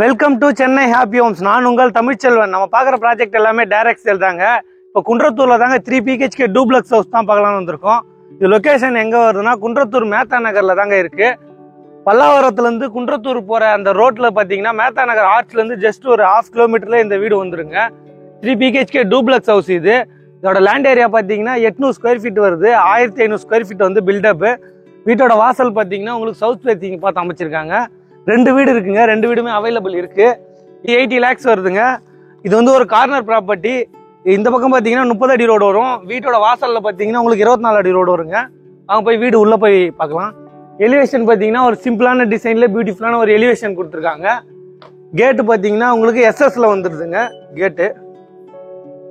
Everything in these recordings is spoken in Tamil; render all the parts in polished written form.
Welcome to Chennai happy homes. நான் உங்கள் தமிழ்ச்செல்வன். நம்ம பார்க்குற ப்ராஜெக்ட் எல்லாமே டைரக்ட் சேல் தாங்க. இப்போ குன்றத்தூரில் தாங்க 3 BHK டூப்ளக்ஸ் ஹவுஸ் தான் பார்க்கலாம்னு வந்திருக்கோம். இது லொக்கேஷன் எங்கே வருதுன்னா குன்றத்தூர் மேத்தா நகரில் தாங்க இருக்குது. பல்லாவரத்துலேருந்து குன்றத்தூர் போகிற அந்த ரோட்டில் பார்த்தீங்கன்னா மேத்தா நகர் ஆர்ச்லேருந்து ஜஸ்ட் ஒரு 1/2 கிலோமீட்டரில் இந்த வீடு வந்துருங்க. 3 BHK டூப்ளக்ஸ் ஹவுஸ் இது. இதோட லேண்ட் ஏரியா பார்த்தீங்கன்னா 800 ஸ்கொயர் ஃபீட் வருது. 1500 ஸ்கொயர் ஃபீட் வந்து பில்டப்பு. வீட்டோட வாசல் பார்த்தீங்கன்னா உங்களுக்கு சவுத் ஃபேசிங் பார்த்து அமைச்சிருக்காங்க. 2 வீடு இருக்குங்க. 2 வீடுமே அவைலபிள் இருக்கு. 80 lakhs வருதுங்க. இது வந்து ஒரு கார்னர் ப்ராப்பர்ட்டி. இந்த பக்கம் பார்த்தீங்கன்னா 30 அடி ரோடு வரும். வீட்டோட வாசல்ல பார்த்தீங்கன்னா உங்களுக்கு 24 அடி ரோடு வருங்க. அவங்க போய் வீடு உள்ள போய் பார்க்கலாம். எலிவேஷன் பார்த்தீங்கன்னா ஒரு சிம்பிளான டிசைன்ல பியூட்டிஃபுல்லான ஒரு எலிவேஷன் கொடுத்துருக்காங்க. கேட்டு பார்த்தீங்கன்னா உங்களுக்கு எஸ்எஸ்ல வந்துருதுங்க. கேட்டு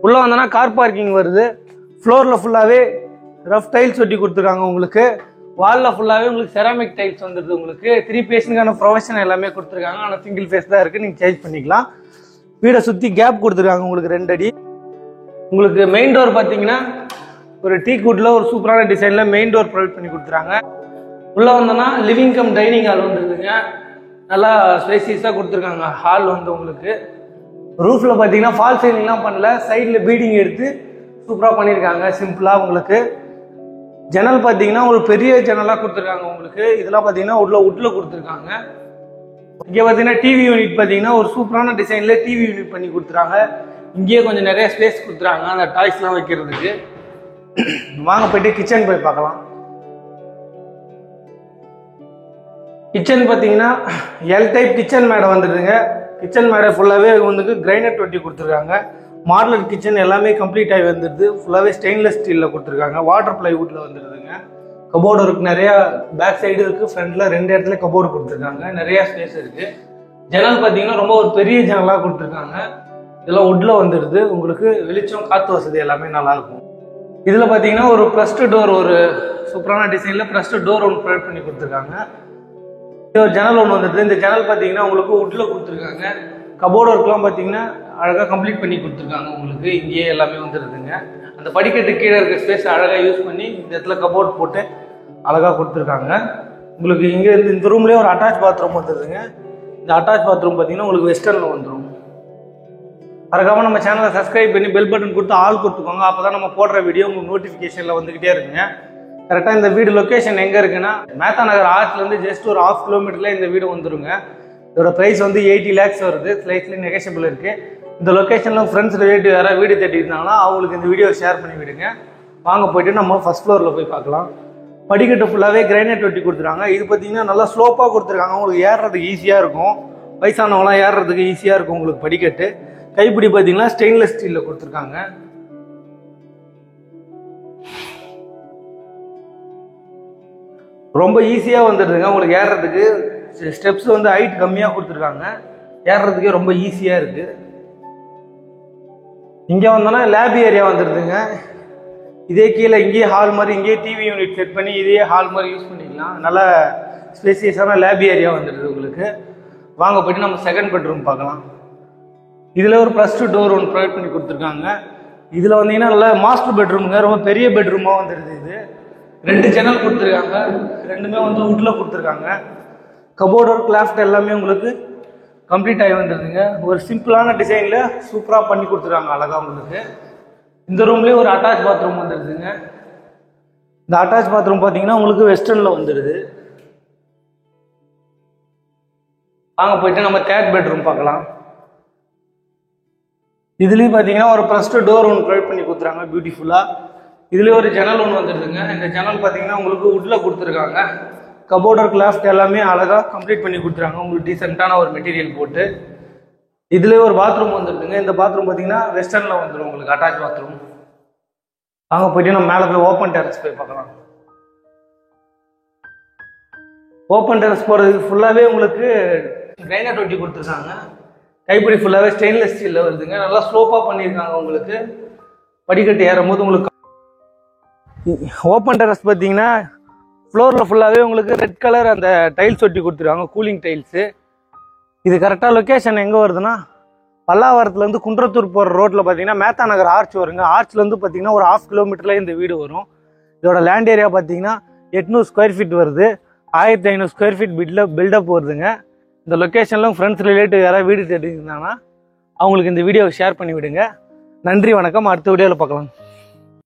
உள்ள வந்தோன்னா கார் பார்க்கிங் வருது. ஃப்ளோர்ல ஃபுல்லாவே ரஃப் டைல்ஸ் ஒட்டி கொடுத்துருக்காங்க. உங்களுக்கு வாலில் ஃபுல்லாகவே உங்களுக்கு செராமிக் டைல்ஸ் வந்துடுது. உங்களுக்கு 3 பேஸுக்கான ப்ரொஃபஷன் எல்லாமே கொடுத்துருக்காங்க. ஆனால் சிங்கிள் ஃபேஸ் தான் இருக்குது. நீங்கள் சேஞ்ச் பண்ணிக்கலாம். வீடை சுற்றி கேப் கொடுத்துருக்காங்க உங்களுக்கு 2 அடி. உங்களுக்கு மெயின் டோர் பார்த்தீங்கன்னா ஒரு டீக்வுட்டில் ஒரு சூப்பரான டிசைனில் மெயின் டோர் ப்ரொவைட் பண்ணி கொடுத்துறாங்க. உள்ளே வந்தோன்னா லிவிங் கம் டைனிங் ஹால் வந்துருக்குங்க. நல்லா ஸ்பேசியஸாக கொடுத்துருக்காங்க. ஹால் வந்து உங்களுக்கு ரூஃபில் பார்த்தீங்கன்னா ஃபால் சீலிங்லாம் பண்ணல. சைடில் பீடிங் எடுத்து சூப்பராக பண்ணியிருக்காங்க. சிம்பிளாக உங்களுக்கு ஜன்னல் பார்த்தீங்கன்னா ஒரு பெரிய ஜன்னலாக கொடுத்துருக்காங்க. உங்களுக்கு இதெல்லாம் பார்த்தீங்கன்னா உட்ல கொடுத்துருக்காங்க. இங்கே பார்த்தீங்கன்னா டிவி யூனிட் பார்த்தீங்கன்னா ஒரு சூப்பரான டிசைன்ல டிவி யூனிட் பண்ணி கொடுத்துருக்காங்க. இங்கேயே கொஞ்சம் நிறைய ஸ்பேஸ் கொடுத்துருக்காங்க அந்த டாய்ஸ்லாம் வைக்கிறதுக்கு. வாங்க போயிட்டு கிச்சன் போய் பார்க்கலாம். கிச்சன் பார்த்தீங்கன்னா எல் டைப் கிச்சன் மேடை வந்துடுதுங்க. கிச்சன் மேடை ஃபுல்லாகவே வந்து கிரைனைட் ஒட்டி கொடுத்துருக்காங்க. மாடலர் கிச்சன் எல்லாமே கம்ப்ளீட் ஆகி வந்துடுது. ஃபுல்லாகவே ஸ்டெயின்லெஸ் ஸ்டீலில் கொடுத்துருக்காங்க. வாட்டர் பிளைவுட்டில் வந்துடுதுங்க. கபோர்டு இருக்குது. நிறையா பேக் சைடு இருக்குது. ஃப்ரண்ட்டில் 2 இடத்துல கபோர்டு கொடுத்துருக்காங்க. நிறையா ஸ்பேஸ் இருக்குது. ஜன்னல் பார்த்தீங்கன்னா ரொம்ப ஒரு பெரிய ஜன்னலாக கொடுத்துருக்காங்க. இதெல்லாம் உட்டில் வந்துடுது. உங்களுக்கு வெளிச்சம் காற்று வசதி எல்லாமே நல்லாயிருக்கும். இதில் பார்த்தீங்கன்னா ஒரு ப்ளஸ்டு டோர், ஒரு சூப்பரான டிசைனில் ப்ளஸ்டு டோர் ஒன்று ப்ரொவைட் பண்ணி கொடுத்துருக்காங்க. இது ஒரு ஜன்னல் ஒன்று வந்துடுது. இந்த ஜன்னல் பார்த்தீங்கன்னா உங்களுக்கு உட்டில் கொடுத்துருக்காங்க. கபோர்டு ஒர்க்லாம் பார்த்தீங்கன்னா அழகாக கம்ப்ளீட் பண்ணி கொடுத்துருக்காங்க. உங்களுக்கு இங்கேயே எல்லாமே வந்துடுதுங்க. அந்த படிக்கட்டு கீழே இருக்க ஸ்பேஸ் அழகாக யூஸ் பண்ணி இந்த இடத்துல கபோர்ட் போட்டு அழகாக கொடுத்துருக்காங்க. உங்களுக்கு இங்கே இருந்து இந்த ரூம்லேயே ஒரு அட்டாச் பாத்ரூம் வந்துடுதுங்க. இந்த அட்டாச் பாத்ரூம் பார்த்தீங்கன்னா உங்களுக்கு வெஸ்டர்னில் வந்துடும். மறக்காம நம்ம சேனலை சப்ஸ்கிரைப் பண்ணி பெல் பட்டன் கொடுத்து ஆல் கொடுத்துக்கோங்க. அப்போ தான் நம்ம போடுற வீடியோ உங்களுக்கு நோட்டிஃபிகேஷனில் வந்துக்கிட்டே இருக்குங்க. கரெக்டாக இந்த வீடு லொக்கேஷன் எங்கே இருக்குன்னா மேத்தா நகர் ஆர்ச்லேருந்து ஜஸ்ட் ஒரு 1/2 கிலோமீட்டரில் இந்த வீடு வந்துருங்க. இதோட ப்ரைஸ் வந்து 80 lakhs வருது. ஸ்லைட்லி நெகோஷியபிள் இருக்குது. இந்த லொக்கேஷனில் ஃப்ரெண்ட்ஸ் ரிலேட்டிவ் யாராவது வீடு தேடி இருந்தாங்கன்னா அவங்களுக்கு இந்த வீடியோ ஷேர் பண்ணி விடுங்க. வாங்க போயிட்டு நம்ம ஃபர்ஸ்ட் ஃப்ளோரில் போய் பார்க்கலாம். படிக்கட்டு ஃபுல்லாகவே கிரைனைட் ஒட்டி கொடுத்துருக்காங்க. இது பார்த்தீங்கன்னா நல்லா ஸ்லோப்பாக கொடுத்துருக்காங்க. உங்களுக்கு ஏறுறதுக்கு ஈஸியாக இருக்கும். வயசானவங்களாம் ஏறுறதுக்கு ஈஸியாக இருக்கும். உங்களுக்கு படிக்கட்டு கைப்பிடி பார்த்தீங்கன்னா ஸ்டெயின்லெஸ் ஸ்டீலில் கொடுத்துருக்காங்க. ரொம்ப ஈஸியாக வந்துடுதுங்க. உங்களுக்கு ஏறுறதுக்கு ஸ்டெப்ஸ் வந்து ஹைட் கம்மியாக கொடுத்துருக்காங்க. ஏறுறதுக்கே ரொம்ப ஈஸியாக இருக்குது. இங்கே வந்தோன்னா லேப் ஏரியா வந்துடுதுங்க. இதே கீழே இங்கேயே ஹால் மாதிரி இங்கேயே டிவி யூனிட் செட் பண்ணி இதே ஹால் மாதிரி யூஸ் பண்ணிக்கலாம். நல்லா ஸ்பேசியஸான லேப் ஏரியா வந்துடுது உங்களுக்கு. வாங்க போய்ட்டு நம்ம செகண்ட் பெட்ரூம் பார்க்கலாம். இதில் ஒரு +2 டோர் ஒன்று ப்ரொவைட் பண்ணி கொடுத்துருக்காங்க. இதில் வந்தீங்கன்னா நல்லா மாஸ்டர் பெட்ரூமுங்க. ரொம்ப பெரிய பெட்ரூமாக வந்துடுது. இது 2 ஜன்னல் கொடுத்துருக்காங்க. 2மே வந்து உட்டில் கொடுத்துருக்காங்க. கபோர்டு ஒர்க் கிளாஃப்ட் எல்லாமே உங்களுக்கு கம்ப்ளீட் ஆகி வந்துடுதுங்க. ஒரு சிம்பிளான டிசைனில் சூப்பராக பண்ணி கொடுத்துருக்காங்க அழகாக உங்களுக்கு. இந்த ரூம்லேயே ஒரு அட்டாச் பாத்ரூம் வந்துடுதுங்க. இந்த அட்டாச் பாத்ரூம் பார்த்தீங்கன்னா உங்களுக்கு வெஸ்டர்னில் வந்துடுது. வாங்க போயிட்டு நம்ம தேர்ட் பெட்ரூம் பார்க்கலாம். இதுலேயும் பார்த்தீங்கன்னா ஒரு +2 டோர் ஒன்று ப்ரொவைட் பண்ணி கொடுத்துறாங்க பியூட்டிஃபுல்லாக. இதுலேயே ஒரு ஜன்னல் ஒன்று வந்துடுதுங்க. இந்த ஜன்னல் பார்த்தீங்கன்னா உங்களுக்கு உட்டில் கொடுத்துருக்காங்க. கபோர்டர் கிளாஃப்ட் எல்லாமே அழகாக கம்ப்ளீட் பண்ணி கொடுத்துறாங்க. உங்களுக்கு டீசெண்டான ஒரு மெட்டீரியல் போட்டு. இதுலேயே ஒரு பாத்ரூம் வந்துடுதுங்க. இந்த பாத்ரூம் பார்த்தீங்கன்னா வெஸ்டர்னில் வந்துடும் உங்களுக்கு அட்டாச் பாத்ரூம். அங்கே போயிட்டு நம்ம மேலே போய் ஓப்பன் டெரஸ் போய் பார்க்கலாம். ஓப்பன் டெரஸ் போகிறதுக்கு ஃபுல்லாகவே உங்களுக்கு கிரைனைட் ஒட்டி கொடுத்துருக்காங்க. கைப்பிடி ஃபுல்லாகவே ஸ்டெயின்லெஸ் ஸ்டீலில் வருதுங்க. நல்லா ஸ்லோப்பாக பண்ணியிருக்காங்க. உங்களுக்கு படிக்கட்டு ஏறும் போது உங்களுக்கு ஓப்பன் டெரஸ் பார்த்தீங்கன்னா ஃப்ளோரில் ஃபுல்லாகவே உங்களுக்கு ரெட் கலர் அந்த டைல்ஸ் ஒட்டி கொடுத்துருக்காங்க. Cooling tiles. இது கரெக்டாக லொக்கேஷன் எங்கே வருதுன்னா பல்லாவரத்துலேருந்து குன்றத்தூர் போகிற ரோட்டில் பார்த்தீங்கன்னா மேத்தா நகர் ஆர்ச் வருங்க. ஆர்ச்லேருந்து பார்த்தீங்கன்னா ஒரு 1/2 கிலோமீட்டரில் இந்த வீடு வரும். இதோட லேண்ட் ஏரியா பார்த்தீங்கன்னா 800 ஸ்கொயர் ஃபீட் வருது. 1500 ஸ்கொயர் ஃபீட் பில்டப் வருதுங்க. இந்த லொக்கேஷனில் ஃப்ரெண்ட்ஸ் ரிலேட்டிவ் யாராவது வீடு தேடிருந்தாங்கன்னா அவங்களுக்கு இந்த வீடியோவை ஷேர் பண்ணி விடுங்க. நன்றி, வணக்கம். அடுத்த வீடியோவில் பார்க்கலாம்.